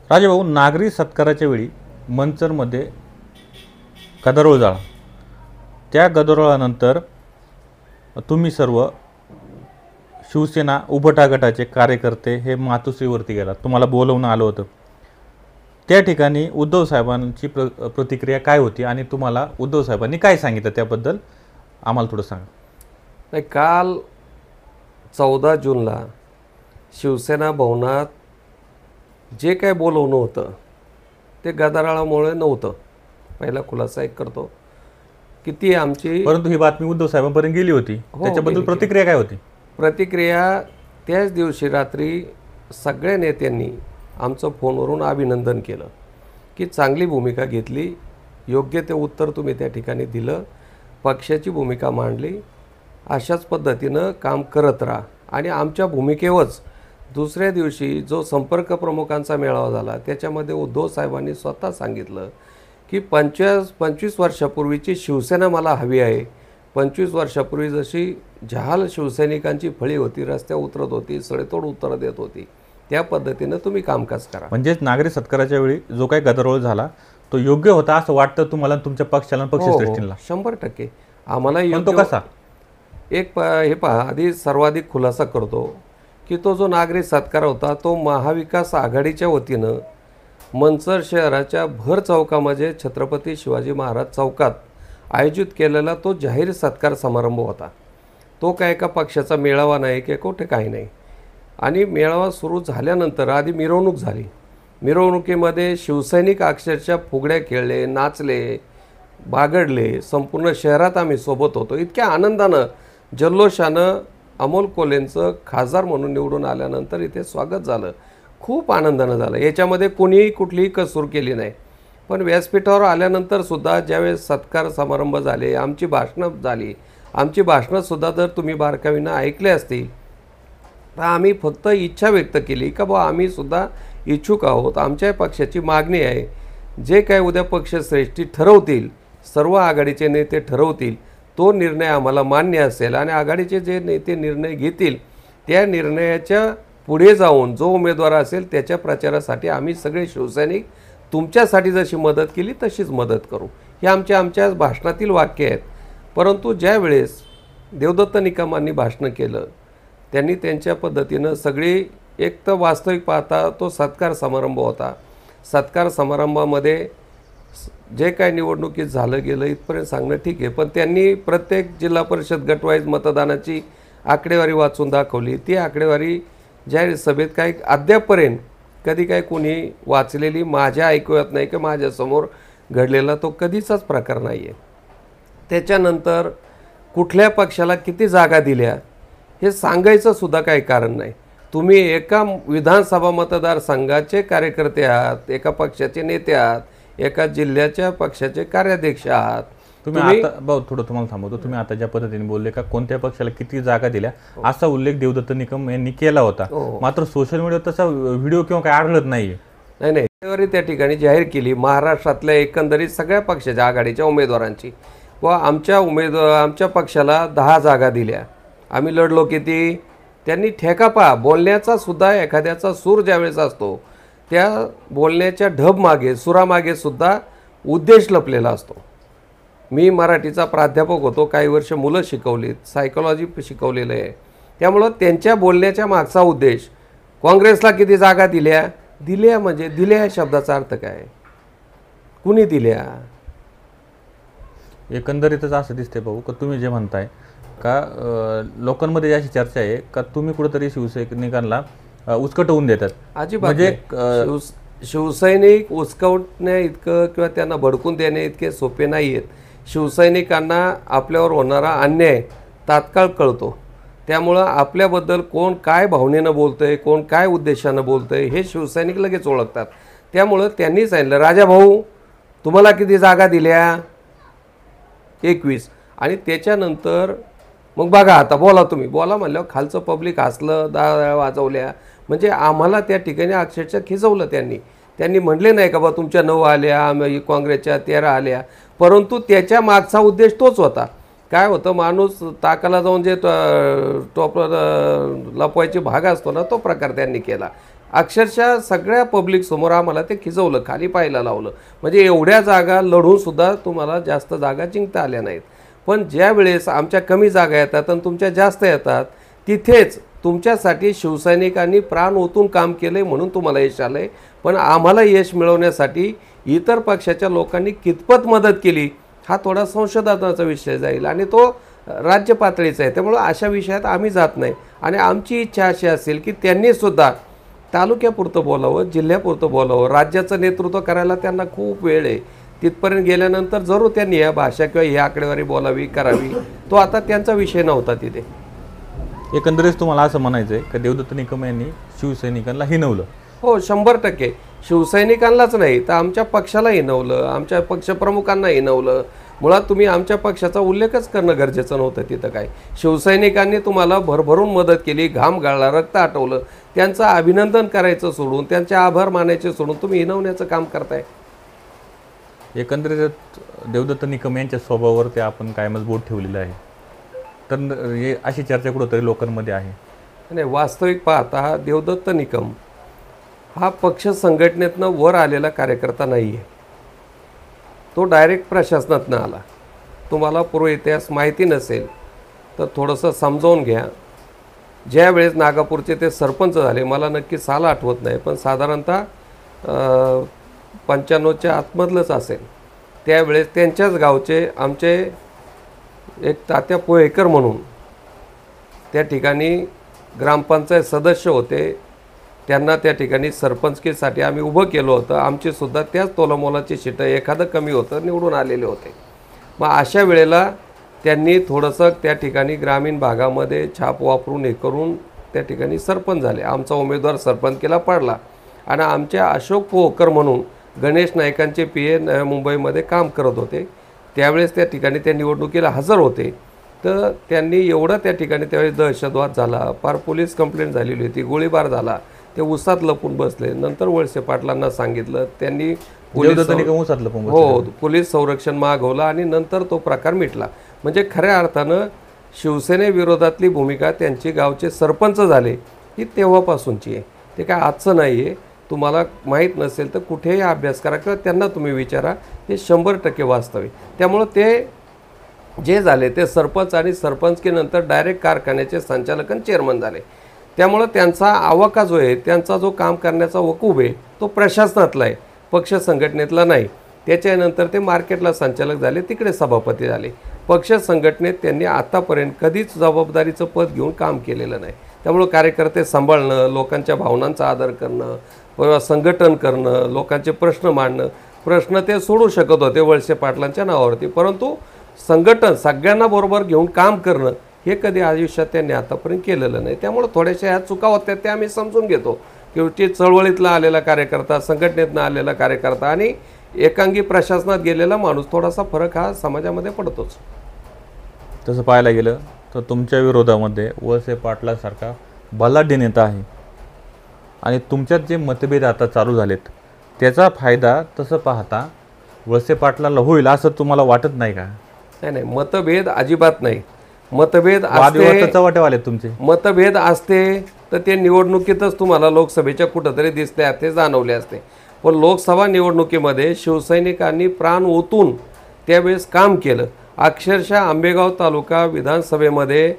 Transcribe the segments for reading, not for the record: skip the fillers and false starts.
राजेभाऊ, नागरी सत्काराच्या वेळी मंचरमध्ये गदारोळ झाला. त्या गदारोळानंतर तुम्ही सर्व शिवसेना उभटा गटाचे कार्यकर्ते हे मातोश्रीवरती गेलात. तुम्हाला बोलवणं आलं होतं. त्या ठिकाणी उद्धव साहेबांची प्रतिक्रिया काय होती आणि तुम्हाला उद्धव साहेबांनी काय सांगितलं त्याबद्दल आम्हाला थोडं सांगा. नाही, काल 14 जूनला शिवसेना भवनात जे काय बोलवणं होतं ते गदारोळामुळे नव्हतं. पहिला खुलासा एक करतो की ती आमची, परंतु ही बातमी उद्धव साहेबांपर्यंत गेली होती. त्याच्याबद्दल प्रतिक्रिया काय होती? प्रतिक्रिया त्याच दिवशी रात्री सगळ्या नेत्यांनी आमचं फोनवरून अभिनंदन केलं की चांगली भूमिका घेतली, योग्य ते उत्तर तुम्ही त्या ठिकाणी दिलं, पक्षाची भूमिका मांडली, अशाच पद्धतीनं काम करत राहा. आणि आमच्या भूमिकेवरच दुसऱ्या दिवशी जो संपर्क प्रमुखांचा मेळावा झाला त्याच्यामध्ये उद्धव साहेबांनी स्वतः सांगितलं की 25 वर्षापूर्वीची शिवसेना मला हवी आहे. 25 वर्षापूर्वी जशी जहाल शिवसैनिकांची फळी होती, रस्त्यावर उतरत होती, सडेतोड उत्तरं देत होती, त्या पद्धतीनं तुम्ही कामकाज करा. म्हणजेच नागरी सत्काराच्या वेळी जो काही गदारोळ झाला तो योग्य होता असं वाटतं तुम्हाला, तुमच्या पक्षाला, पक्षश्रेष्ठींना? 100% आम्हाला तो कसा? हे पहा, आधी सर्वाधिक खुलासा करतो की तो जो नागरी सत्कार होता तो महाविकास आघाडीच्या वतीनं मंचर शहराच्या भर चौकामध्ये छत्रपती शिवाजी महाराज चौकात आयोजित केलेला तो जाहीर सत्कार समारंभ होता. तो काय एका पक्षाचा मेळावा नाही की कुठे काही नाही. आणि मेळावा सुरू झाल्यानंतर आधी मिरवणूक झाली. मिरवणुकीमध्ये शिवसैनिक अक्षरशः फुगड्या खेळले, नाचले, बागडले. संपूर्ण शहरात आम्ही सोबत होतो. इतक्या आनंदानं, जल्लोषानं अमोल कोल्हेंचं खासदार म्हणून निवडून आल्यानंतर इथे स्वागत झालं. खूप आनंदानं झालं. याच्यामध्ये कोणीही कुठलीही कसूर केली नाही. पण व्यासपीठावर आल्यानंतर सुद्धा ज्यावेळेस सत्कार समारंभ झाले, आमची भाषणं झाली, आमची भाषणंसुद्धा जर तुम्ही बारकाईनं ऐकले असतील तर आम्ही फक्त इच्छा व्यक्त केली का बा आम्ही सुद्धा इच्छुक आहोत, आमच्या पक्षाची मागणी आहे, जे काय उद्या पक्षश्रेष्ठी ठरवतील, सर्व आघाडीचे नेते ठरवतील, तो निर्णय आम्हाला मान्य असेल आणि आघाडीचे जे नेते निर्णय घेतील त्या निर्णयाच्या पुढे जाऊन जो उमेदवार असेल त्याच्या प्रचारासाठी आम्ही सगळे शिवसैनिक तुमच्यासाठी जशी मदत केली तशीच मदत करू. हे आमच्या भाषणातील वाक्य आहेत. परंतु ज्या वेळेस देवदत्त निकमांनी भाषण केलं त्यांनी त्यांच्या पद्धतीनं सगळी, एक तर वास्तविक पाहता तो सत्कार समारंभ होता. सत्कार समारंभामध्ये जे काय निवडणुकीत झालं गेलं इथपर्यंत सांगणं ठीक आहे, पण त्यांनी प्रत्येक जिल्हा परिषद गटवाईज मतदानाची आकडेवारी वाचून दाखवली. ती आकडेवारी जाहीर सभेत काही अद्यापपर्यंत कधी काही कोणी वाचलेली माझ्या ऐकूयात नाही की माझ्यासमोर घडलेला तो कधीचाच प्रकार नाही आहे. त्याच्यानंतर कुठल्या पक्षाला किती जागा दिल्या हे सांगायचं सुद्धा काही कारण नाही. तुम्ही एका विधानसभा मतदारसंघाचे कार्यकर्ते आहात, एका पक्षाचे नेते आहात, एका जिल्ह्याच्या पक्षाचे कार्याध्यक्ष आहात. तुम्ही आता भाऊ थोडं तुम्हाला थांबवतो. तुम्ही आता ज्या पद्धतीने बोलले का कोणत्या पक्षाला किती जागा दिल्या असा उल्लेख देवदत्त निकम यांनी केला होता, मात्र सोशल मीडियावर तसा व्हिडिओ किंवा काय आढळत नाहीये. नाही, त्या ठिकाणी जाहीर केली महाराष्ट्रातल्या एकंदरीत सगळ्या पक्षाच्या आघाडीच्या उमेदवारांची व आमच्या पक्षाला 10 जागा दिल्या. आम्ही लढलो किती, त्यांनी ठेका पहा. बोलण्याचा सुद्धा एखाद्याचा सूर ज्यावेळेस असतो त्या बोलण्याच्या ढबमागे, सुरामागे सुद्धा उद्देश लपलेला असतो. मी मराठीचा प्राध्यापक होतो, काही वर्ष मुलं शिकवलीत, सायकोलॉजी शिकवलेलं आहे. त्यामुळं त्यांच्या बोलण्याच्या मागचा उद्देश, काँग्रेसला किती जागा दिल्या म्हणजे दिल्या या शब्दाचा अर्थ काय, कुणी दिल्या? एकंदरीतच असं दिसते भाऊ का तुम्ही जे म्हणताय का लोकांमध्ये अशी चर्चा आहे का तुम्ही कुठेतरी शिवसैनिकांना उचकटवून देतात. अजिबात म्हणजे शिवसैनिक उचकवण्या इतकं किंवा त्यांना भडकून देणे इतके सोपे नाही आहेत. शिवसैनिकांना आपल्यावर होणारा अन्याय तात्काळ कळतो. त्यामुळं आपल्याबद्दल कोण काय भावनेनं बोलतंय, कोण काय उद्देशानं बोलतंय हे शिवसैनिक लगेच ओळखतात. त्यामुळं त्यांनी सांगितलं राजाभाऊ तुम्हाला किती जागा दिल्या, 21. आणि त्याच्यानंतर मग बघा आता बोला, तुम्ही बोला म्हणल्यावर खालचं पब्लिक हसलं, 10 वेळा वाजवल्या. म्हणजे आम्हाला त्या ठिकाणी अक्षरशः खिजवलं. त्यांनी म्हटले नाही का बा तुमच्या 9 आल्या, काँग्रेसच्या 13 आल्या, परंतु त्याच्या मागचा उद्देश तोच होता. काय होतं, माणूस ताकाला जाऊन जे टोप लपवायचे भाग असतो ना, तो प्रकार त्यांनी केला. अक्षरशः सगळ्या पब्लिक समोर आम्हाला ते खिजवलं, खाली पाहायला लावलं. म्हणजे एवढ्या जागा लढून सुद्धा तुम्हाला जास्त जागा जिंकता आल्या नाहीत. पण ज्या वेळेस आमच्या कमी जागा येतात आणि तुमच्या जास्त येतात, तिथेच तुमच्यासाठी शिवसैनिकांनी प्राण ओतून काम केले म्हणून तुम्हाला यश आलंय. पण आम्हाला यश मिळवण्यासाठी इतर पक्षाच्या लोकांनी कितपत मदत केली हा थोडा संशोधनाचा विषय जाईल आणि तो राज्य पातळीचा आहे. त्यामुळं अशा विषयात आम्ही जात नाही. आणि आमची इच्छा अशी असेल की त्यांनीसुद्धा तालुक्यापुरतं बोलावं, जिल्ह्यापुरतं बोलावं. राज्याचं नेतृत्व करायला त्यांना खूप वेळ आहे. तिथपर्यंत गेल्यानंतर जरूर त्यांनी या भाषा किंवा ही आकडेवारी बोलावी, करावी. तो आता त्यांचा विषय नव्हता तिथे. एकंदरीत तुम्हाला असं म्हणायचं आहे की देवदत्त निकम यांनी शिवसैनिकांना हिणवलं? हो, 100%. शिवसैनिकांनाच नाही तर आमच्या पक्षाला हिणवलं, आमच्या पक्षप्रमुखांना हिणवलं. मुळात तुम्ही आमच्या पक्षाचा उल्लेखच करणं गरजेचं नव्हतं तिथं. काय शिवसैनिकांनी तुम्हाला भरभरून मदत केली, घाम गाळला, रक्त आटवलं. त्यांचं अभिनंदन करायचं सोडून, त्यांचे आभार मानायचे सोडून तुम्ही हिणवण्याचं काम करताय. एकंदरीत देवदत्त निकम यांच्या स्वभावावरती आपण कायमच बोट ठेवलेलं आहे. तर हे अशी चर्चा कुठंतरी लोकांमध्ये आहे. नाही, वास्तविक पाहता देवदत्त निकम हा पक्ष संघटनेतनं वर आलेला कार्यकर्ता नाही आहे. तो डायरेक्ट प्रशासनातनं आला. तुम्हाला पूर्व इतिहास माहिती नसेल तर थोडंसं समजावून घ्या. ज्या वेळेस नागापूरचे ते सरपंच झाले, मला नक्की साल आठवत नाही, पण साधारणतः 95च्या आतमधलंच असेल. त्यावेळेस त्यांच्याच गावचे आमचे एक तात्या पोहेकर म्हणून त्या ठिकाणी ग्रामपंचायत सदस्य होते. त्यांना त्या ठिकाणी सरपंचकीसाठी आम्ही उभं केलं होतं. आमचीसुद्धा त्याच तोलामोलाची सीटं, एखादं कमी होतं, निवडून आलेले होते. मग अशा वेळेला त्यांनी थोडंसं त्या ठिकाणी ग्रामीण भागामध्ये छाप वापरून हे करून त्या ठिकाणी सरपंच झाले. आमचा उमेदवार सरपंचकीला पडला आणि आमच्या अशोक पोहकर म्हणून गणेश नाईकांचे PA मुंबईमध्ये काम करत होते. त्यावेळेस त्या ठिकाणी त्या निवडणुकीला हजर होते. तर त्यांनी एवढं त्या ठिकाणी त्यावेळेस दहशतवाद झाला, फार पोलीस कंप्लेंट झालेली होती, गोळीबार झाला. ते उसात लपून बसले. नंतर वळसे पाटलांना सांगितलं, त्यांनी पोलीस संरक्षण मागवलं आणि नंतर तो प्रकार मिटला. म्हणजे खऱ्या अर्थानं शिवसेनेविरोधातली भूमिका त्यांची गावचे सरपंच झाले ही तेव्हापासूनची आहे. ते काय आजचं नाही आहे. तुम्हाला माहीत नसेल तर कुठेही अभ्यास करा किंवा त्यांना तुम्ही विचारा. हे 100% वास्तविक. त्यामुळं ते जे झाले ते सरपंच आणि सरपंचकीनंतर डायरेक्ट कारखान्याचे संचालक आणि चेअरमन झाले. त्यामुळं त्यांचा आवाका जो आहे, त्यांचा जो काम करण्याचा वकूब आहे तो प्रशासनातला आहे, पक्ष संघटनेतला नाही. त्याच्यानंतर ते मार्केटला संचालक झाले, तिकडे सभापती झाले. पक्ष संघटनेत त्यांनी आतापर्यंत कधीच जबाबदारीचं पद घेऊन काम केलेलं नाही. त्यामुळं कार्यकर्ते सांभाळणं, लोकांच्या भावनांचा आदर करणं, संघटन करणं, लोकांचे प्रश्न मांडणं, प्रश्न ते सोडू शकत होते वळसे पाटलांच्या नावावरती. परंतु संघटन सगळ्यांना बरोबर घेऊन काम करणं हे कधी आयुष्यात त्यांनी आतापर्यंत केलेलं नाही. त्यामुळे थोड्याशा ह्या चुका होत्या त्या आम्ही समजून घेतो की चळवळीतला आलेला कार्यकर्ता, संघटनेतनं आलेला कार्यकर्ता आणि एकांगी प्रशासनात गेलेला माणूस, थोडासा फरक हा समाजामध्ये पडतोच. तसं पाहायला गेलं तर तुमच्या विरोधामध्ये वळसे पाटलासारखा बलाढ्य नेता आहे आणि तुमच्यात जे मतभेद आता चालू झालेत त्याचा फायदा तसं पाहता वळसे पाटलाला होईल असं तुम्हाला वाटत नाही का? नाही, मतभेद अजिबात नाही. मतभेद तुमचे मतभेद असते तर ते निवडणुकीतच तुम्हाला लोकसभेच्या कुठंतरी दिसले असते, जाणवले असते. पण लोकसभा निवडणुकीमध्ये शिवसैनिकांनी प्राण ओतून त्यावेळेस काम केलं. अक्षरशः आंबेगाव तालुका विधानसभेमध्ये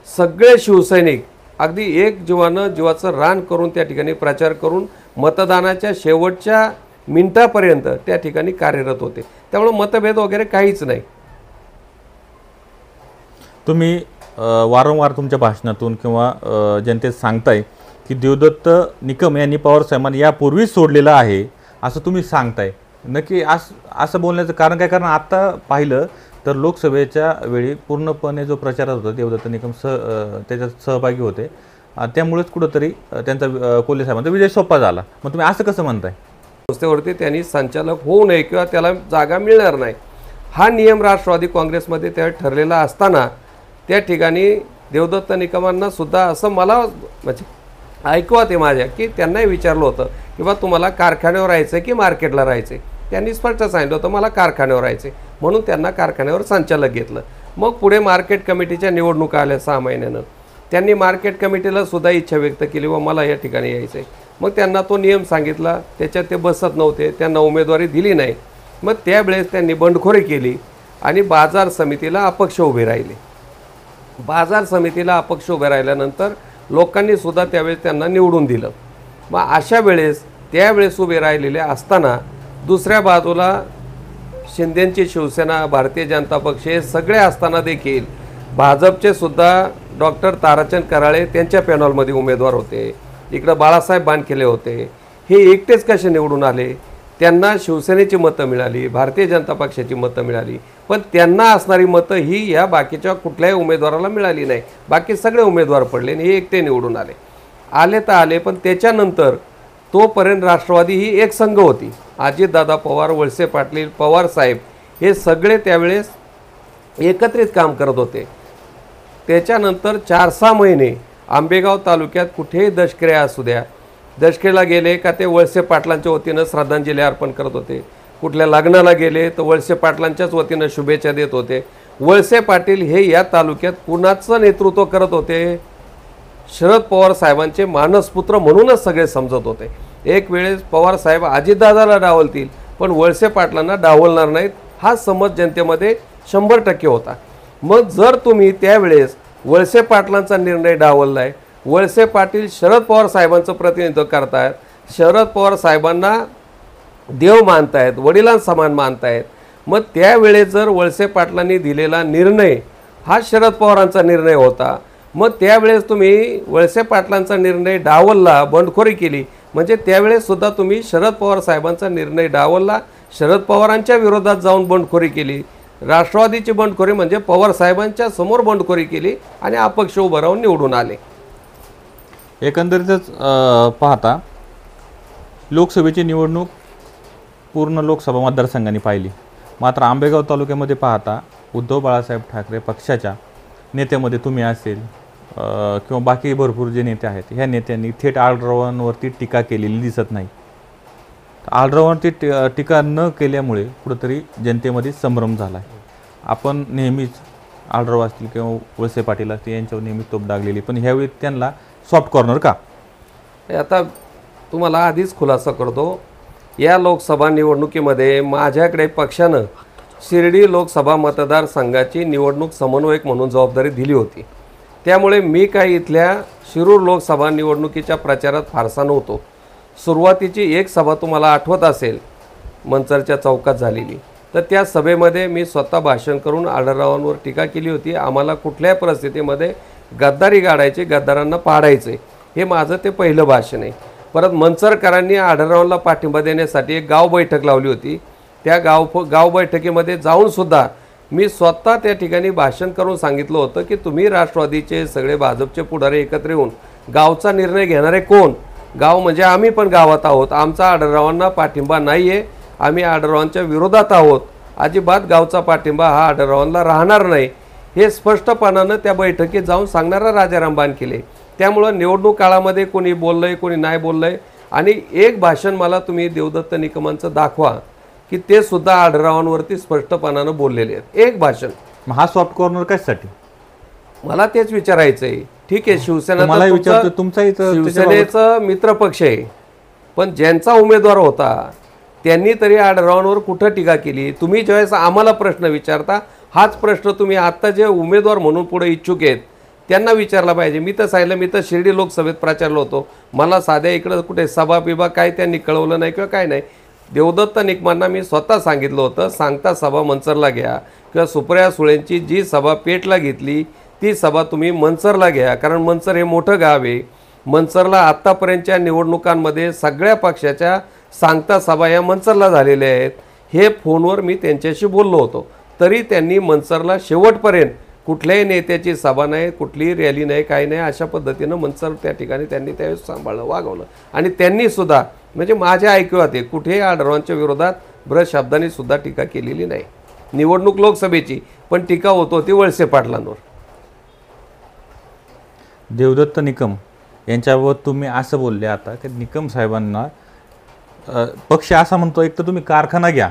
सगळे शिवसैनिक अगदी एक जीवाचं रान करून त्या ठिकाणी प्रचार करून मतदानाच्या शेवटच्या मिनिटापर्यंत त्या ठिकाणी कार्यरत होते. त्यामुळे मतभेद वगैरे काहीच नाही. तुम्ही वारंवार तुमच्या भाषणातून किंवा जनतेत सांगताय की देवदत्त निकम यांनी पवारसाहेबांनी यापूर्वीच सोडलेलं आहे असं तुम्ही सांगताय. नक्की असं बोलण्याचं कारण काय? कारण आता पाहिलं तर लोकसभेच्या वेळी पूर्णपणे जो प्रचार होता देवदत्त निकम त्याच्यात सहभागी होते. त्यामुळेच कुठंतरी त्यांचा कोल्हे साहेबांचा विजय सोपा झाला. मग तुम्ही असं कसं म्हणताय? संस्थेवरती त्यांनी संचालक होऊ नये किंवा त्याला जागा मिळणार नाही हा नियम राष्ट्रवादी काँग्रेसमध्ये त्या ठरलेला असताना त्या ठिकाणी देवदत्त निकमांना सुद्धा असं मला म्हणजे ऐकवा ते माझ्या की त्यांनाही विचारलं होतं की बा तुम्हाला कारखान्यावर राहायचं की मार्केटला राहायचं. त्यांनी स्पष्ट सांगितलं होतं मला कारखान्यावर राहायचं, म्हणून त्यांना कारखान्यावर संचालक घेतलं. मग पुढे मार्केट कमिटीच्या निवडणुका आल्या 6 महिन्यानं. त्यांनी मार्केट कमिटीला सुद्धा इच्छा व्यक्त केली व मला या ठिकाणी यायचं आहे. मग त्यांना तो नियम सांगितला, त्याच्यात ते बसत नव्हते, त्यांना उमेदवारी दिली नाही. मग त्यावेळेस त्यांनी बंडखोरी केली आणि बाजार समितीला अपक्ष उभे राहिले. बाजार समितीला अपक्ष उभे राहिल्यानंतर लोकांनी सुद्धा त्यावेळेस त्यांना निवडून दिलं. मग अशा वेळेस त्यावेळेस उभे राहिलेले असताना दुसऱ्या बाजूला शिंदेंची शिवसेना, भारतीय जनता पक्ष हे सगळे असताना देखील भाजपचे सुद्धा डॉक्टर ताराचंद कराळे त्यांच्या पॅनलमध्ये उमेदवार होते, इकडं बाळासाहेब बानखेले होते. हे एकटेच कसे निवडून आले? त्यांना शिवसेनेची मतं मिळाली, भारतीय जनता पक्षाची मतं मिळाली, पण त्यांना असणारी मतं ही या बाकीच्या कुठल्याही उमेदवाराला मिळाली नाही. बाकी सगळे उमेदवार पडले आणि हे एकटे निवडून आले तर आले. पण त्याच्यानंतर तोपर्यंत राष्ट्रवादी ही एक संघ होती. अजितदादा पवार, वळसे पाटील, पवार साहेब हे सगळे त्यावेळेस एकत्रित काम करत होते. त्याच्यानंतर 4-6 महिने आंबेगाव तालुक्यात कुठेही दशक्रिया असू द्या, दशक्रियेला गेले का ते वळसे पाटलांच्या वतीनं श्रद्धांजली अर्पण करत होते. कुठल्या लग्नाला गेले तर वळसे पाटलांच्याच वतीनं शुभेच्छा देत होते. वळसे पाटील हे या तालुक्यात कुणाचं नेतृत्व करत होते? शरद पवार साहेबांचे मानसपुत्र म्हणूनच सगळे समजत होते. एक वेळेस पवार साहेब अजितदादाला डावलतील पण वळसे पाटलांना डावलणार नाहीत, हा समज जनतेमध्ये 100% होता. मग जर तुम्ही त्यावेळेस वळसे पाटलांचा निर्णय डावललाय, वळसे पाटील शरद पवार साहेबांचं प्रतिनिधित्व करतायत, शरद पवार साहेबांना देव मानतायत, वडिलांसमान मानतायत, मग त्यावेळेस जर वळसे पाटलांनी दिलेला निर्णय हा शरद पवारांचा निर्णय होता, मग त्यावेळेस तुम्ही वळसे पाटलांचा निर्णय डावलला, बंडखोरी केली, म्हणजे त्यावेळेस सुद्धा तुम्ही शरद पवार साहेबांचा निर्णय डावलला, शरद पवारांच्या विरोधात जाऊन बंडखोरी केली. राष्ट्रवादीची बंडखोरी म्हणजे पवार साहेबांच्या समोर बंडखोरी केली आणि अपक्ष उभं राहून निवडून आले. एकंदरीतच पाहता लोकसभेची निवडणूक पूर्ण लोकसभा मतदारसंघांनी पाहिली. मात्र आंबेगाव तालुक्यामध्ये पाहता उद्धव बाळासाहेब ठाकरे पक्षाच्या नेत्यामध्ये तुम्ही असेल किंवा बाकी भरपूर जे नेते आहेत, ह्या नेत्यांनी थेट आढळरावांवरती टीका केलेली दिसत नाही. आढळरावांवरती टीका न केल्यामुळे कुठंतरी जनतेमध्ये संभ्रम झाला आहे. आपण नेहमीच आढळराव असतील किंवा वळसे पाटील असतील यांच्यावर नेहमी तोप डागलेली, पण ह्यावेळी त्यांना सॉफ्ट कॉर्नर का? आता तुम्हाला आधीच खुलासा करतो, या लोकसभा निवडणुकीमध्ये माझ्याकडे पक्षानं शिर्डी लोकसभा मतदारसंघाची निवडणूक समन्वयक म्हणून जबाबदारी दिली होती. त्यामुळे मी काही इथल्या शिरूर लोकसभा निवडणुकीच्या प्रचारात फारसा नव्हतो. सुरुवातीची एक सभा तुम्हाला आठवत असेल मंचरच्या चौकात झालेली, तर त्या सभेमध्ये मी स्वतः भाषण करून आढळरावांवर टीका केली होती. आम्हाला कुठल्याही परिस्थितीमध्ये गद्दारी गाडायची, गद्दारांना पाडायचे, हे माझं ते पहिलं भाषण आहे. परत मंचरकरांनी आढळरावांना पाठिंबा देण्यासाठी एक गाव बैठक लावली होती. त्या गाव बैठकीमध्ये जाऊनसुद्धा मी स्वतः त्या ठिकाणी भाषण करून सांगितलं होतं की तुम्ही राष्ट्रवादीचे सगळे भाजपचे पुढारी एकत्र येऊन गावचा निर्णय घेणारे कोण? गाव म्हणजे आम्ही पण गावात आहोत, आमचा आढळरावांना पाठिंबा नाही आहे, आम्ही आढळरावांच्या विरोधात आहोत, अजिबात गावचा पाठिंबा हा आढळरावांना राहणार नाही, हे स्पष्टपणानं त्या बैठकीत जाऊन सांगणारा राजाराम बानखेले. त्यामुळं निवडणूक काळामध्ये कोणी बोललंय कोणी नाही बोललंय. आणि एक भाषण मला तुम्ही देवदत्त निकमांचं दाखवा की ते सुद्धा आढळरावांवरती स्पष्टपणानं बोललेले आहेत. एक भाषण. मग हा सॉफ्ट कॉर्नर कशासाठी? मला तेच विचारायचं आहे. ठीक आहे, मला विचारतो, तुमचाही शिवसेनेचा मित्र पक्ष आहे, पण ज्यांचा उमेदवार होता त्यांनी तरी आढळरावांवर कुठं टीका केली? तुम्ही ज्यावेळेस आम्हाला प्रश्न विचारता, हाच प्रश्न तुम्ही आत्ता जे उमेदवार म्हणून पुढे इच्छुक आहेत त्यांना विचारला पाहिजे. मी तर सांगितलं, मी तर शिर्डी लोकसभेत प्रचारलो होतो, मला साध्या इकडं कुठे सभा बिभा काय त्यांनी कळवलं नाही किंवा काय नाही. देवदत्त निकमांना मी स्वतः सांगितलं होतं, सांगता सभा मंचरला घ्या किंवा सुप्रिया सुळेंची जी सभा पेठला घेतली ती सभा तुम्ही मंचरला घ्या, कारण मंचर हे मोठं गाव आहे. मंचरला आत्तापर्यंतच्या निवडणुकांमध्ये सगळ्या पक्षाच्या सांगता सभा या मंचरला झालेल्या आहेत. हे फोनवर मी त्यांच्याशी बोललो होतो, तरी त्यांनी मंचरला शेवटपर्यंत कुठल्याही नेत्याची सभा नाही, कुठलीही रॅली नाही, काही नाही, अशा पद्धतीनं मंचर त्या ठिकाणी त्यांनी त्यावेळेस सांभाळलं, वागवलं. आणि त्यांनी सुद्धा म्हणजे माझ्या ऐकूयात आहे, कुठेही आढळरावांच्या विरोधात ब्रश शब्दांनी सुद्धा टीका केलेली नाही. निवडणूक लोकसभेची, पण टीका होत होती वळसे पाटलांवर. देवदत्त निकम यांच्यावर तुम्ही असं बोलले आता की निकम साहेबांना पक्ष असा म्हणतो, एक तर तुम्ही कारखाना घ्या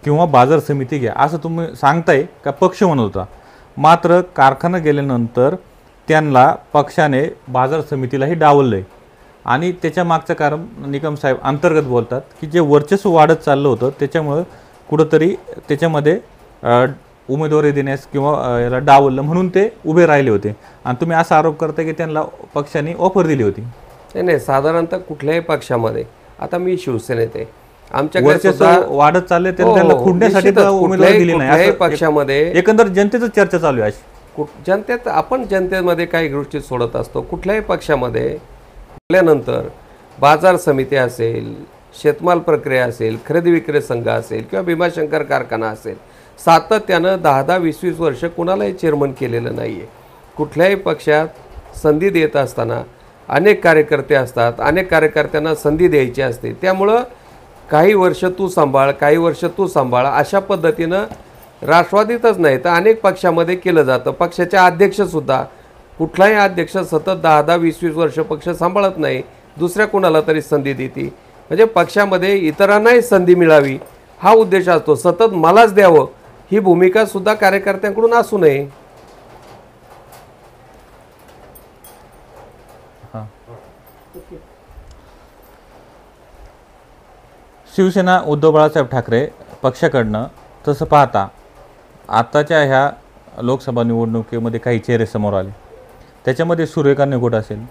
किंवा बाजार समिती घ्या असं तुम्ही सांगताय का पक्ष म्हणत होता. मात्र कारखाना गेल्यानंतर त्यांना पक्षाने बाजार समितीलाही डावललं आहे. आणि त्याच्या मागचं कारण निकम साहेब अंतर्गत बोलतात की जे वर्चस्व वाढत चाललं होतं त्याच्यामुळं कुठंतरी त्याच्यामध्ये उमेदवारी देण्यास किंवा याला डावललं म्हणून ते उभे राहिले होते आणि तुम्ही असा आरोप करता की त्यांना पक्षाने ऑफर दिली होती. नाही नाही, साधारणतः कुठल्याही पक्षामध्ये, आता मी शिवसेनेत आहे, आमच्याकडे वर्चस्व सुद्धा वाढत चालले तर हो, त्यांना हो, खुंडण्यासाठी निश्चितच उमेदवारी दिली नाही कुठल्याही असं पक्षामध्ये एकंदर जनतेचं चर्चा चालू आहे अशी. जनतेत आपण जनतेमध्ये काही गोष्टी सोडत असतो. कुठल्याही पक्षामध्ये म्हटल्यानंतर बाजार समिती असेल, शेतमाल प्रक्रिया असेल, खरेदी विक्री संघ असेल किंवा भीमाशंकर कारखाना असेल, सातत्यानं 10-10, 20-20 वर्ष कुणालाही चेअरमन केलेलं नाही आहे. कुठल्याही पक्षात संधी देत असताना अनेक कार्यकर्ते असतात, अनेक कार्यकर्त्यांना संधी द्यायची असते. त्यामुळं काही वर्ष तू सांभाळ, काही वर्ष तू सांभाळ, अशा पद्धतीनं राष्ट्रवादीतच नाही तर अनेक पक्षामध्ये केलं जातं. पक्षाचे अध्यक्षसुद्धा, कुठलाही अध्यक्ष सतत 10-10, 20-20 वर्ष पक्ष सांभाळत नाही, दुसऱ्या कोणाला तरी संधी देते. म्हणजे पक्षामध्ये इतरांनाही संधी मिळावी हा उद्देश असतो. सतत मलाच द्यावं ही भूमिका सुद्धा कार्यकर्त्यांकडून असू नये. शिवसेना उद्धव बाळासाहेब ठाकरे पक्षाकडनं तसं पाहता आताच्या ह्या लोकसभा निवडणुकीमध्ये काही चेहरे समोर आले. त्याच्यामध्ये सूर्यकांत निगोट असेल,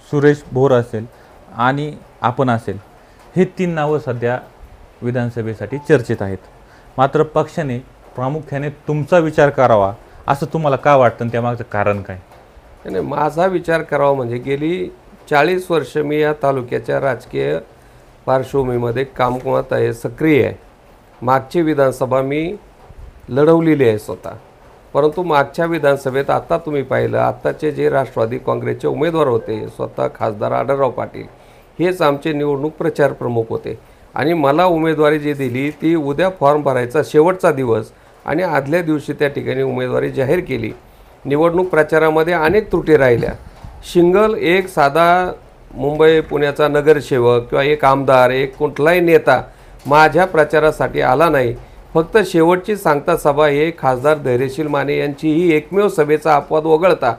सुरेश भोर असेल आणि आपण असेल, हे 3 नावं सध्या विधानसभेसाठी चर्चेत आहेत. मात्र पक्षाने प्रामुख्याने तुमचा विचार करावा असं तुम्हाला का वाटतं, त्यामागचं कारण काय? नाही, माझा विचार करावा म्हणजे गेली 40 वर्ष मी या तालुक्याच्या राजकीय पार्श्वभूमीमध्ये कामकामात आहे, सक्रिय आहे. मागची विधानसभा मी लढवलेली आहे स्वतः. परंतु मागच्या विधानसभेत आता तुम्ही पाहिलं, आत्ताचे जे राष्ट्रवादी काँग्रेसचे उमेदवार होते, स्वतः खासदार आढळराव पाटील हेच आमचे निवडणूक प्रचार प्रमुख होते. आणि मला उमेदवारी जी दिली ती उद्या फॉर्म भरायचा शेवटचा दिवस आणि आदल्या दिवशी त्या ठिकाणी उमेदवारी जाहीर केली. निवडणूक प्रचारामध्ये अनेक त्रुटी राहिल्या. शिंगल एक साधा मुंबई पुण्याचा नगरसेवक किंवा एक आमदार, एक कुठलाही नेता माझ्या प्रचारासाठी आला नाही. फक्त शेवटची सांगता सभा हे खासदार धैर्यशील माने यांची ही एकमेव सभेचा अपवाद वगळता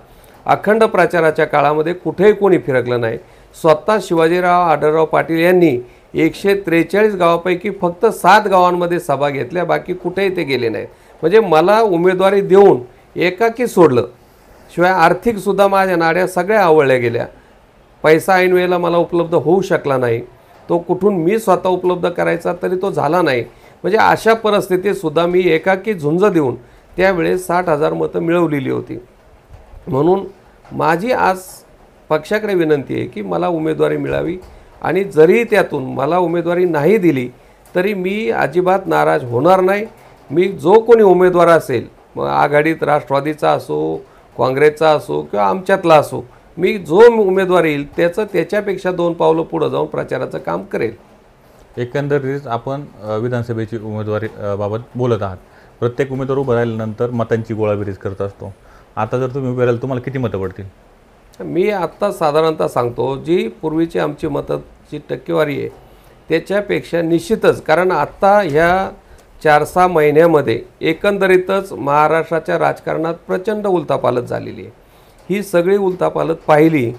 अखंड प्रचाराच्या काळामध्ये कुठेही कोणी फिरकलं नाही. स्वतः शिवाजीराव आढळराव पाटील यांनी 143 गावापैकी फक्त 7 गावांमध्ये सभा घेतल्या, बाकी कुठेही ते गेले नाहीत. म्हणजे मला उमेदवारी देऊन एकाकी सोडलं. शिवाय आर्थिकसुद्धा माझ्या नाड्या सगळ्या आवळल्या गेल्या. पैसा ऐन वेळेला मला उपलब्ध होऊ शकला नाही. तो कुठून मी स्वतः उपलब्ध करायचा तरी तो झाला नाही. म्हणजे अशा परिस्थितीतसुद्धा मी एकाकी झुंज देऊन त्यावेळेस 60,000 मतं मिळवलेली होती. म्हणून माझी आज पक्षाकडे विनंती आहे की मला उमेदवारी मिळावी आणि जरी त्यातून मला उमेदवारी नाही दिली तरी मी अजिबात नाराज होणार नाही. मी जो कोणी उमेदवार असेल, मग आघाडीत राष्ट्रवादीचा असो, काँग्रेसचा असो किंवा आमच्यातला असो, मी जो उमेदवार येईल त्याच्यापेक्षा 2 पावलं पुढं जाऊन प्रचाराचं काम करेल. एकंदरीत आपण विधानसभेची उमेदवारी बाबत बोलत आहात. प्रत्येक उमेदवार उभं राहिल्यानंतर मतांची गोळाबेरीज करत असतो. आता जर तुम्ही उभे राहिल तुम्हाला किती मतं पडतील? मी आत्ता साधारणतः सांगतो, जी पूर्वीची आमची मताची टक्केवारी आहे त्याच्यापेक्षा निश्चितच, कारण आत्ता ह्या 4-6 महिन्यामध्ये एकंदरीतच महाराष्ट्राच्या राजकारणात प्रचंड उलथापालथ झालेली आहे. ही सगळी उलथापालथ पाहिली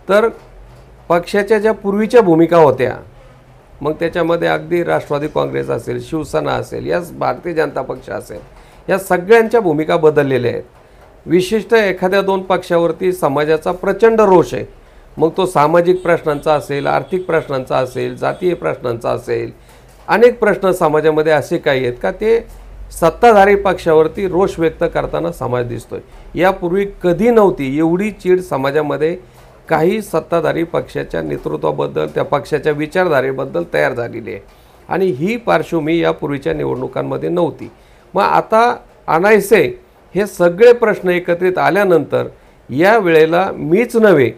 तर पक्षाच्या ज्या पूर्वीच्या भूमिका होत्या, मग त्याच्यामध्ये अगदी राष्ट्रवादी काँग्रेस असेल, शिवसेना असेल, या भारतीय जनता पक्ष असेल, या सगळ्यांच्या भूमिका बदललेल्या आहेत. विशिष्ट एखाद्या 2 पक्षावरती समाजाचा प्रचंड रोष आहे. मग तो सामाजिक प्रश्नांचा असेल, आर्थिक प्रश्नांचा असेल, जातीय प्रश्नांचा असेल, अनेक प्रश्न समाजामध्ये असे काही आहेत का ते सत्ताधारी पक्षावरती रोष व्यक्त करताना समाज दिसतोय. यापूर्वी कधी नव्हती एवढी चीड समाजामध्ये काही सत्ताधारी पक्षाच्या नेतृत्वाबद्दल, त्या पक्षाच्या विचारधारेबद्दल तयार झालेली आहे. आणि ही पार्श्वभूमी यापूर्वीच्या निवडणुकांमध्ये नव्हती. मग आता अनायसे हे सगळे प्रश्न एकत्रित आल्यानंतर या वेळेला मीच नव्हे,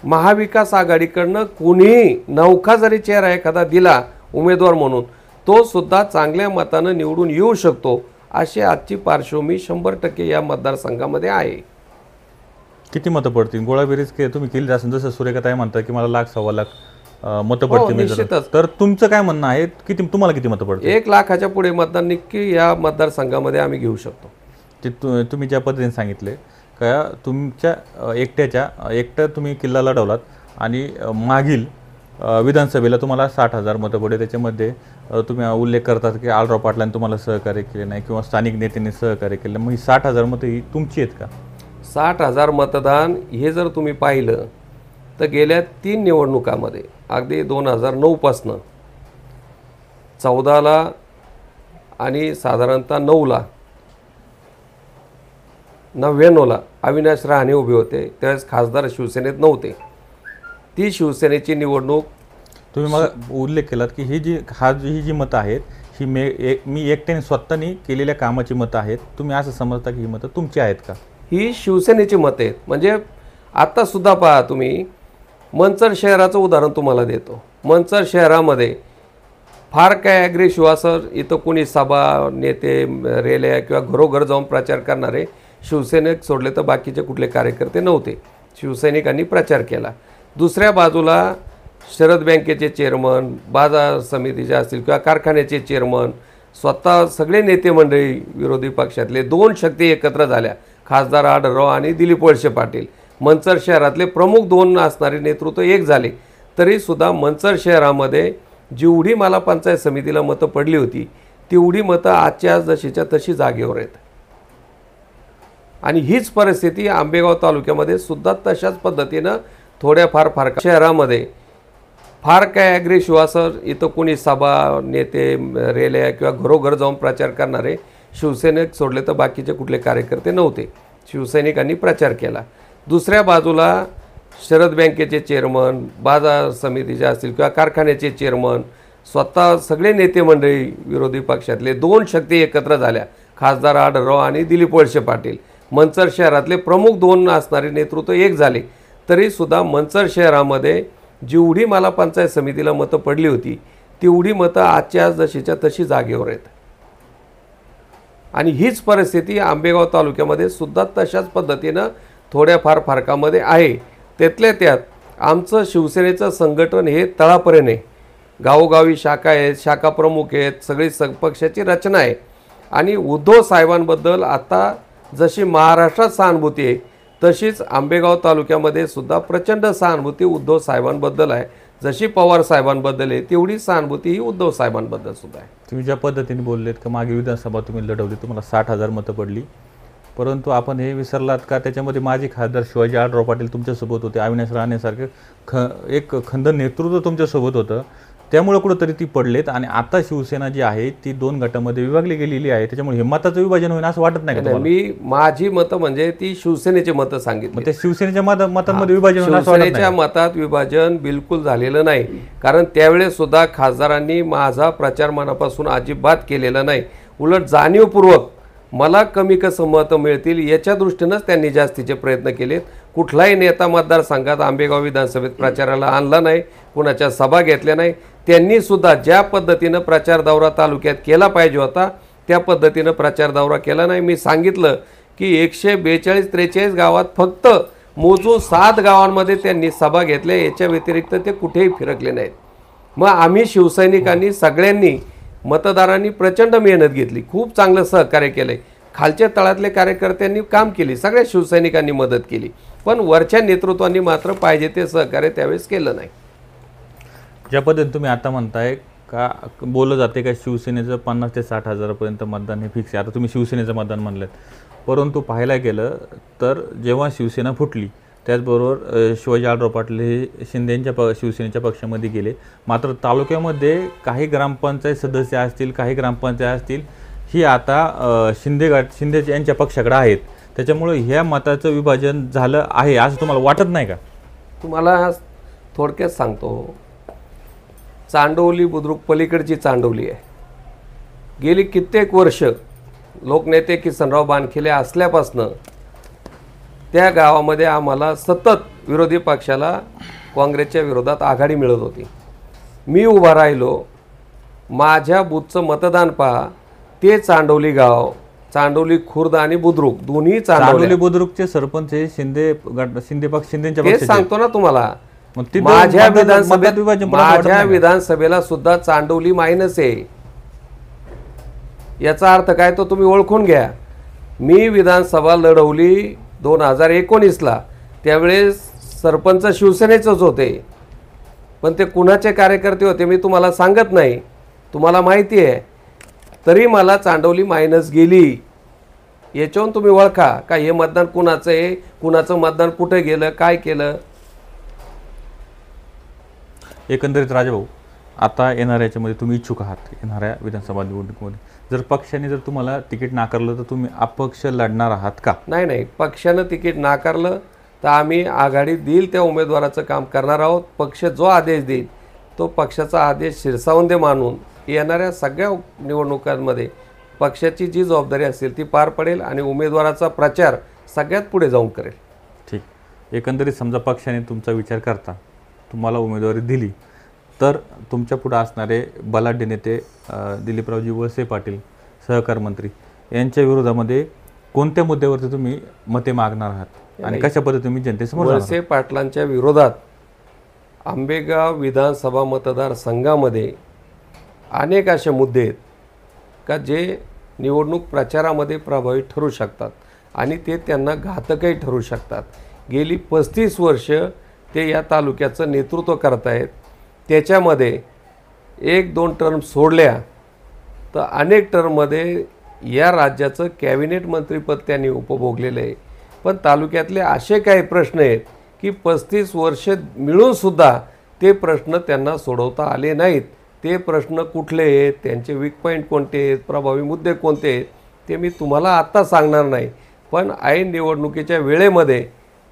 महाविकास आघाडीकडनं कुणीही नवखा जरी चेहरा एखादा दिला उमेदवार म्हणून, तो सुद्धा चांगल्या मतानं निवडून येऊ शकतो, अशी आजची पार्श्वभूमी 100% या मतदारसंघामध्ये आहे. किती मतं पडतील? गोळाबेरीज तुम्ही केली असेल, जसं सूर्यकांत म्हणतात की मला 1,00,000-1,15,000 मतं पडतील. निश्चितच. तर तुमचं काय म्हणणं आहे, किती तुम्हाला किती मतं पडतील? 1,00,000च्या पुढे मतदान नक्की या मतदारसंघामध्ये आम्ही घेऊ शकतो. ते तुम्ही ज्या पद्धतीने सांगितले का तुमच्या एकट्या तुम्ही किल्ला लढवलात आणि मागील विधानसभेला तुम्हाला 60,000 मतं पडले. त्याच्यामध्ये तुम्ही उल्लेख करतात की आळराव पाटलांनी तुम्हाला सहकार्य केले नाही किंवा स्थानिक नेत्यांनी सहकार्य केलं. मग ही 60,000 मतं ही तुमची आहेत का? 60,000 मतदान हे जर तुम्ही पाहिलं तर गेल्या 3 निवडणुकामध्ये अगदी 2009 पासनं 14ला आणि साधारणतः 9ला 99ला अविनाश राहणे उभे होते. त्यावेळेस खासदार शिवसेनेत नव्हते. ती शिवसेनेची निवडणूक तुम्ही मग उल्लेख केलात की ही जी मतं आहेत ही मी एकट्याने स्वतःनी केलेल्या कामाची मतं आहेत. तुम्ही असं समजता की ही मतं तुमची आहेत का? ही शिवसेनेची मतं आहेत. म्हणजे आत्तासुद्धा पहा तुम्ही, मंचर शहराचं उदाहरण तुम्हाला देतो. मंचर शहरामध्ये फार काय ॲग्रेसिव्ह असं इथं कोणी सभा नेते रेल्या किंवा घरोघर जाऊन प्रचार करणारे शिवसैनिक सोडले तर बाकीचे कुठले कार्यकर्ते नव्हते. शिवसैनिकांनी प्रचार केला. दुसऱ्या बाजूला शरद बँकेचे चेअरमन, बाजार समितीचे असतील किंवा कारखान्याचे चेअरमन, स्वतः सगळे नेते मंडळी विरोधी पक्षातले 2 शक्ती एकत्र झाल्या. खासदार आढळराव आणि दिलीप वळसे पाटील. मंचर शहरातले प्रमुख 2 असणारे नेतृत्व एक झाले. तरीसुद्धा मंचर शहरामध्ये जेवढी मला पंचायत समितीला मतं पडली होती तेवढी मतं आजच्या जशीच्या तशी जागेवर आहेत. आणि हीच परिस्थिती आंबेगाव तालुक्यामध्ये सुद्धा तशाच पद्धतीनं थोड्याफार फरक. शहरामध्ये फार काय ॲग्रेसिव्ह असं इथं कोणी सभा नेते रेल्या किंवा घरोघर जाऊन प्रचार करणारे शिवसैनिक सोडले तर बाकीचे कुठले कार्यकर्ते नव्हते. शिवसैनिकांनी प्रचार केला. दुसऱ्या बाजूला शरद बँकेचे चेअरमन, बाजार समितीचे असतील किंवा कारखान्याचे चेअरमन, स्वतः सगळे नेते मंडळी विरोधी पक्षातले 2 शक्ती एकत्र झाल्या. खासदार आढळराव आणि दिलीप वळसे पाटील. मंचर शहरातले प्रमुख 2 असणारे नेतृत्व एक झाले. तरीसुद्धा मंचर शहरामध्ये जेवढी मला पंचायत समितीला मतं पडली होती तेवढी मतं आजच्या जशीच्या तशी जागेवर आहेत. आणि हीच परिस्थिती आंबेगाव तालुक्यामध्ये सुद्धा तशाच पद्धतीनं थोड्याफार फरकामध्ये आहे. त्यातल्या त्यात आमचं शिवसेनेचं संघटन हे तळापर्यंत आहे. गावोगावी शाखा आहेत, शाखा प्रमुख आहेत, सगळी पक्षाची रचना आहे. आणि उद्धव साहेबांबद्दल आता जशी महाराष्ट्रात सहानुभूती आहे तशीच आंबेगाव तालुक्यामध्ये सुद्धा प्रचंड सहानुभूती उद्धव साहेबांबद्दल आहे. जशी पवार साहेबांबद्दल आहे तेवढी सहानुभूती ही उद्धव साहेबांबद्दल सुद्धा आहे. तुम्ही ज्या पद्धतीने बोललेत की मागे विधानसभा तुम्ही लढवली, तुम्हाला 60,000 मतं पडली, परंतु आपण हे विसरलात का त्याच्यामध्ये माजी खासदार शिवाजी आढळराव पाटील तुमच्यासोबत होते, अविनाश राहण्यासारखं एक खंद नेतृत्व तुमच्यासोबत होतं. त्यामुळे कुठंतरी ती पडलेत आणि आता शिवसेना जी आहे ती 2 गटामध्ये विभागली गेलेली आहे. त्याच्यामुळे हे मताचं विभाजन होईल असं वाटत नाही का? मी माझी मतं म्हणजे ती शिवसेनेची मतं सांगितली. मग ते शिवसेनेच्या मतांमध्ये विभाजन होईल असं वाटत नाही? शिवसेनेच्या मतात विभाजन बिलकुल झालेलं नाही. कारण त्यावेळेस सुद्धा खासदारांनी माझा प्रचार मनापासून अजिबात केलेला नाही. उलट जाणीवपूर्वक मला कमी कसं मतं मिळतील याच्या दृष्टीनंच त्यांनी जास्तीचे प्रयत्न केलेत. कुठलाही नेता मतदारसंघात आंबेगाव विधानसभेत प्रचाराला आणला नाही, कुणाच्या सभा घेतल्या नाही. त्यांनी सुद्धा ज्या पद्धतीनं प्रचार दौरा तालुक्यात केला पाहिजे होता त्या पद्धतीनं प्रचार दौरा केला नाही. मी सांगितलं की 142-43 गावात फक्त मोजून 7 गावांमध्ये त्यांनी सभा घेतल्या. याच्या व्यतिरिक्त ते कुठेही फिरकले नाहीत. मग आम्ही शिवसैनिकांनी सगळ्यांनी मतदारांनी प्रचंड मेहनत घेतली, खूप चांगलं सहकार्य केलं. खालच्या तळातल्या कार्यकर्त्यांनी काम केली, सगळ्या शिवसैनिकांनी मदत केली. पण वरच्या नेतृत्वांनी मात्र पाहिजे ते सहकार्य त्यावेळेस केलं नाही. ज्या पद्धतीने तुम्ही आता म्हणताय का बोललं जाते का शिवसेनेचं 50,000 ते 60,000 मतदान हे फिक्स आहे. आता तुम्ही शिवसेनेचं मतदान म्हणलं, परंतु पाहायला गेलं तर जेव्हा शिवसेना फुटली त्याचबरोबर शिवाजी आढळराव पाटील हे शिवसेनेच्या पक्षामध्ये गेले. मात्र तालुक्यामध्ये काही ग्रामपंचायत सदस्य असतील, काही ग्रामपंचायत असतील ही आता शिंदे यांच्या पक्षाकडे आहेत. त्याच्यामुळे ह्या मताचं विभाजन झालं आहे असं तुम्हाला वाटत नाही का? तुम्हाला थोडक्यात सांगतो. चांडवली बुद्रुक पलीकडची चांडवली आहे. गेली कित्येक वर्ष लोकनेते किसनराव बानखिले असल्यापासनं त्या गावामध्ये आम्हाला सतत विरोधी पक्षाला काँग्रेसच्या विरोधात आघाडी मिळत होती. मी उभा राहिलो. माझ्या बूथचं मतदान पहा. ते चांडवली गाव, चांडवली खुर्द आणि बुद्रुक दोन्ही चांडवली बुद्रुकचे सरपंच हे शिंदेच्या तेच सांगतो ना तुम्हाला. माझ्या विधानसभेला सुद्धा चांडवली मायनस आहे. याचा अर्थ काय तो तुम्ही ओळखून घ्या. मी विधानसभा लढवली 2019ला. त्यावेळेस सरपंच शिवसेनेचेच होते, पण ते कुणाचे कार्यकर्ते होते मी तुम्हाला सांगत नाही, तुम्हाला माहिती आहे. तरी मला चांडवली मायनस गेली. याच्यावरून तुम्ही ओळखा का हे मतदान कुणाचं आहे, कुणाचं मतदान कुठे गेलं, काय केलं. एकंदरीत राजाभाऊ, आता येणाऱ्या याच्यामध्ये तुम्ही इच्छुक आहात येणाऱ्या विधानसभा निवडणुकीमध्ये. जर पक्षाने जर तुम्हाला तिकीट नाकारलं तर तुम्ही अपक्ष लढणार आहात का? नाही, पक्षानं तिकीट नाकारलं तर आम्ही आघाडी देईल त्या उमेदवाराचं काम करणार आहोत. पक्ष जो आदेश देईल तो पक्षाचा आदेश शिरसावंदे मानून येणाऱ्या सगळ्या निवडणुकांमध्ये पक्षाची जी जबाबदारी असेल ती पार पडेल आणि उमेदवाराचा प्रचार सगळ्यात पुढे जाऊन करेल. ठीक. एकंदरीत समजा पक्षाने तुमचा विचार करता तुम्हाला उमेदवारी दिली तर तुमच्या पुढे असणारे बलाढ्य नेते दिलीपरावजी वळसे पाटील, सहकार मंत्री, यांच्या विरोधामध्ये कोणत्या मुद्द्यावरती तुम्ही मते मागणार आहात आणि कशा पद्धतीने तुम्ही जनतेसमोर जाणार? वळसे पाटलांच्या विरोधात आंबेगाव विधानसभा मतदारसंघामध्ये अनेक असे मुद्दे आहेत का जे निवडणूक प्रचारामध्ये प्रभावी ठरू शकतात आणि ते त्यांना घातकही ठरू शकतात. गेली 35 वर्ष ते या तालुक्याचं नेतृत्व करत आहेत. त्याच्यामध्ये 1-2 टर्म सोडल्या तर अनेक टर्ममध्ये या राज्याचं कॅबिनेट मंत्रीपद त्यांनी उपभोगलेलं आहे. पण तालुक्यातले असे काही प्रश्न आहेत की 35 वर्ष मिळूनसुद्धा ते प्रश्न त्यांना सोडवता आले नाहीत. ते प्रश्न कुठले आहेत, त्यांचे वीक पॉईंट कोणते आहेत, प्रभावी मुद्दे कोणते आहेत ते मी तुम्हाला आत्ता सांगणार नाही. पण ऐन निवडणुकीच्या वेळेमध्ये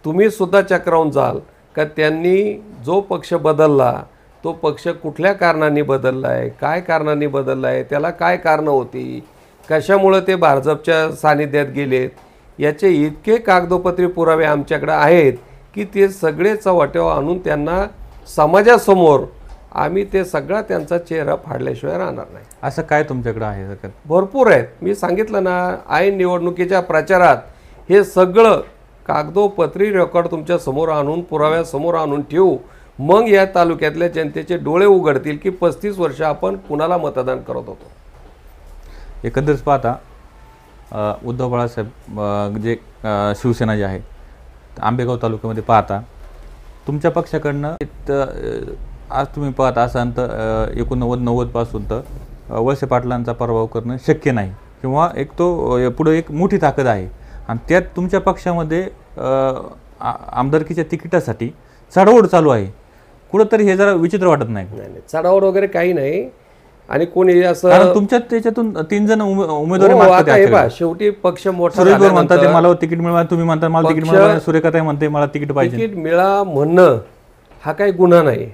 तुम्हीसुद्धा चक्रावून जाल का त्यांनी जो पक्ष बदलला तो पक्ष कुठल्या कारणांनी बदलला आहे, काय कारणांनी बदलला आहे, त्याला काय कारणं होती, कशामुळं ते भाजपच्या सानिध्यात गेलेत, याचे इतके कागदोपत्री पुरावे आमच्याकडे आहेत की ते सगळे चव्हाट्यावर आणून त्यांना समाजासमोर आम्ही ते सगळा त्यांचा चेहरा फाडल्याशिवाय राहणार नाही. असं काय तुमच्याकडे आहे? भरपूर आहेत. मी सांगितलं ना, ऐन निवडणुकीच्या प्रचारात हे सगळं कागदोपत्री रेकॉर्ड तुमच्या समोर आणून, पुराव्यासमोर आणून ठेवू, मग या तालुक्यातल्या जनतेचे डोळे उघडतील की 35 वर्ष आपण कुणाला मतदान करत होतो. एकंदरीत पाहता उद्धव बाळासाहेब जे शिवसेना जी आहे आंबेगाव तालुक्यामध्ये पाहता तुमच्या पक्षाकडनं आज तुम्ही पाहता असाल तर 89-90 पासून तर वळसे पाटलांचा पराभव करणं शक्य नाही किंवा एक तो पुढे एक मोठी ताकद आहे आणि त्यात तुमच्या पक्षामध्ये आमदारकीच्या तिकिटासाठी चढाओढ चालू आहे. कुठंतरी हे जरा विचित्र वाटत नाही? नाही, चढाओढ वगैरे काही नाही. आणि कोणी असं कारण तुमच्यात त्याच्यातून 3 जण उमेदवारी मागतात. शेवटी पक्ष मोठा सुरेश भाऊ म्हणतात मला तिकीट मिळवा, तुम्ही म्हणता मला तिकीट मिळवा, सुरेखाताई म्हणते मला तिकीट पाहिजे. तिकीट मिळा म्हणणं हा काही गुन्हा नाही.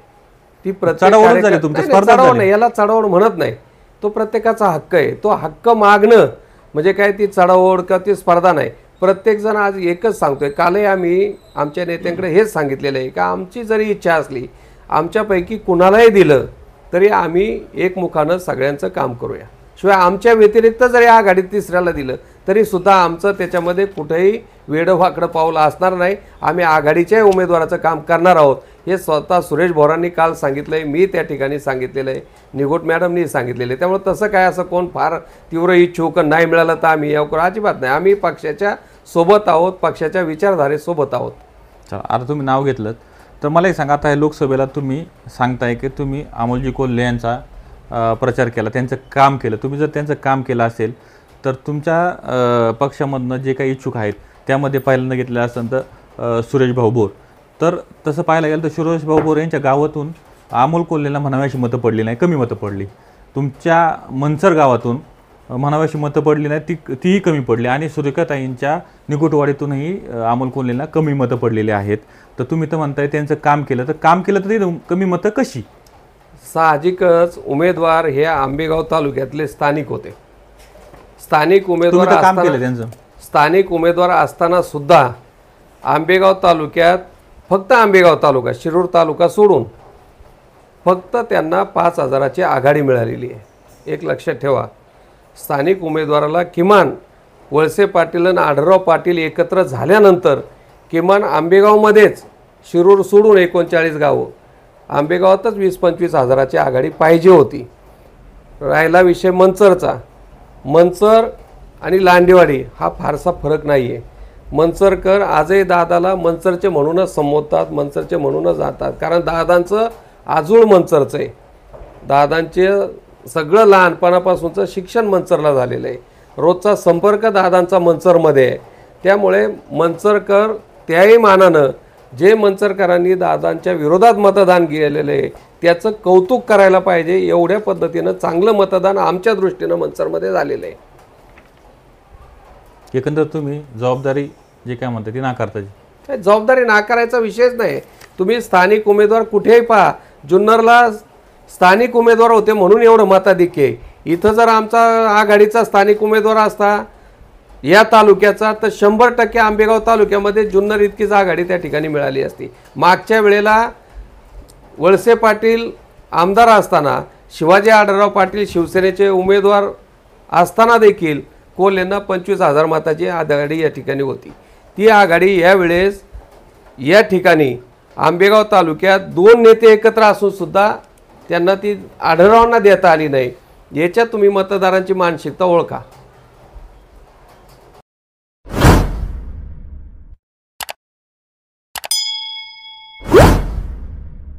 ती चढाओढ झाली तुमची स्पर्धा नाही, याला चढाओढ म्हणत नाही. तो प्रत्येकाचा हक्क आहे. तो हक्क मागणं म्हणजे काय ती चढाओढ का ती स्पर्धा नाही. प्रत्येकजण आज एकच सांगतोय. कालही आम्ही आमच्या नेत्यांकडे हेच सांगितलेलं आहे का आमची जरी इच्छा असली आमच्यापैकी कुणालाही दिलं तरी आम्ही एकमुखानं सगळ्यांचं काम करूया. शिवाय आमच्या व्यतिरिक्त जरी आघाडीत तिसऱ्याला दिलं तरी सुद्धा आमचं त्याच्यामध्ये कुठेही वेडवाकडं पाऊल असणार नाही. आम्ही आघाडीच्या उमेदवाराचं काम करणार आहोत. हे स्वतः सुरेश भोरांनी काल सांगितलं आहे, मी त्या ठिकाणी सांगितलेलं आहे, निघोट मॅडमनी सांगितलेलं आहे. त्यामुळे तसं काय असं कोण फार तीव्र इच्छुक नाही मिळालं तर आम्ही यावर अजिबात नाही. आम्ही पक्षाच्या सोबत आहोत, पक्षाच्या विचारधारेसोबत आहोत. चला, आता तुम्ही नाव घेतलं तर मला एक सांगा, आता हे लोकसभेला तुम्ही सांगताय की तुम्ही अमोलजी कोल्हे यांचा प्रचार केला, त्यांचं काम केलं. तुम्ही जर त्यांचं काम केलं असेल तर तुमच्या पक्षामधनं जे काही इच्छुक आहेत त्यामध्ये पहिल्यांदा घेतलं असेल तर सुरेश भाऊ बोर. तर तसं पाहायला गेलं तर सुरेश भाऊ बोर यांच्या गावातून अमोल कोल्हेला म्हणाव्याशी मतं पडली नाही, कमी मतं पडली. तुमच्या मनसर गावातून म्हणाव्याशी मतं पडली नाही, तीही कमी पडली. आणि सुरेखाताईंच्या निगुटवाडीतूनही अमोल कोल्हेला कमी मतं पडलेली आहेत. तर तुम्ही तर म्हणताय त्यांचं काम केलं, तर काम केलं तर ते कमी मतं कशी? साहजिकच उमेदवार हे आंबेगाव तालुक्यातले स्थानिक होते. स्थानिक उमेदवार काम केलं त्यांचं. स्थानिक उमेदवार असताना सुद्धा आंबेगाव तालुक्यात फक्त आंबेगाव तालुका, शिरूर तालुका सोडून फक्त त्यांना 5,000ची आघाडी मिळालेली आहे. एक लक्षात ठेवा, स्थानिक उमेदवाराला किमान वळसे पाटील आणि आढळराव पाटील एकत्र झाल्यानंतर किमान आंबेगावमध्येच शिरूर सोडून 39 गावं, आंबेगावातच 20-25 हजाराची आघाडी पाहिजे होती. राहिला विषय मंचरचा. मंचर आणि लांडेवाडी हा फारसा फरक नाही आहे. मनसरकर आजही दादाला मनसरचे म्हणूनच संबोधतात, मनसरचे म्हणूनच जातात, कारण दादांचं आजूळ मनसरचं आहे. दादांचे सगळं लहानपणापासूनचं शिक्षण मनसरला झालेलं आहे. रोजचा संपर्क दादांचा मनसरमध्ये आहे. त्यामुळे मनसरकर त्याही मानानं जे मनसरकरांनी दादांच्या विरोधात मतदान केलेलं आहे त्याचं कौतुक करायला पाहिजे. एवढ्या पद्धतीनं चांगलं मतदान आमच्या दृष्टीनं मनसरमध्ये झालेलं आहे. एकंदर तुम्ही जबाबदारी जे काय म्हणता ती नाकारता. काही जबाबदारी नाकारायचा विषयच नाही. तुम्ही स्थानिक उमेदवार कुठेही पहा, जुन्नरला स्थानिक उमेदवार होते म्हणून एवढं मताधिक्य. इथं जर आमचा आघाडीचा स्थानिक उमेदवार असता या तालुक्याचा तर 100% आंबेगाव तालुक्यामध्ये जुन्नर इतकीच आघाडी त्या ठिकाणी मिळाली असती. मागच्या वेळेला वळसे पाटील आमदार असताना, शिवाजी आढळराव पाटील शिवसेनेचे उमेदवार असताना देखील कोल्हेंना 25,000 मताची आघाडी या ठिकाणी होती. ती आघाडी यावेळेस या ठिकाणी आंबेगाव तालुक्यात 2 नेते एकत्र असून सुद्धा त्यांना ती आढळरावांना देता आली नाही. याच्यात तुम्ही मतदारांची मानसिकता ओळखा.